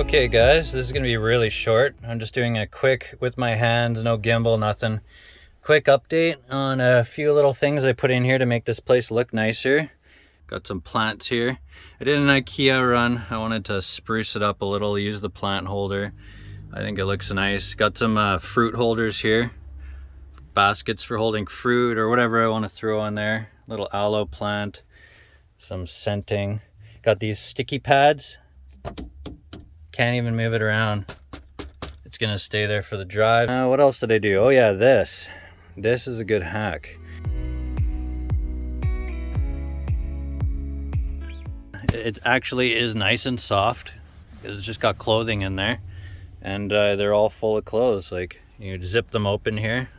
Okay guys, this is gonna be really short. I'm just doing a quick, with my hands, no gimbal, nothing. Quick update on a few little things I put in here to make this place look nicer. Got some plants here. I did an IKEA run. I wanted to spruce it up a little, use the plant holder. I think it looks nice. Got some fruit holders here. Baskets for holding fruit or whatever I want to throw in there. Little aloe plant, some scenting. Got these sticky pads. Can't even move it around. It's gonna stay there for the drive. What else did I do? Oh yeah, this. This is a good hack. It actually is nice and soft. It's just got clothing in there. And they're all full of clothes. Like, you zip them open here.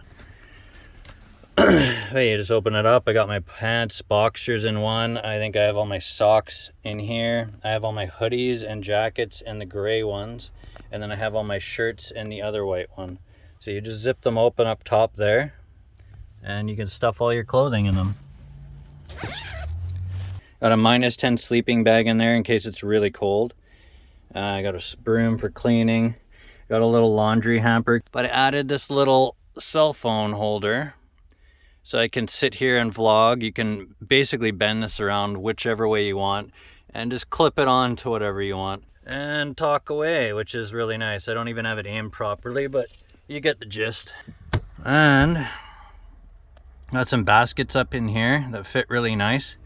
Hey, you just open it up. I got my pants, boxers in one. I think I have all my socks in here. I have all my hoodies and jackets in the gray ones. And then I have all my shirts in the other white one. So you just zip them open up top there. And you can stuff all your clothing in them. Got a -10 sleeping bag in there in case it's really cold. I got a broom for cleaning. Got a little laundry hamper. But I added this little cell phone holder. So I can sit here and vlog. You can basically bend this around whichever way you want and just clip it on to whatever you want and talk away, which is really nice. I don't even have it aimed properly, but you get the gist. And got some baskets up in here that fit really nice.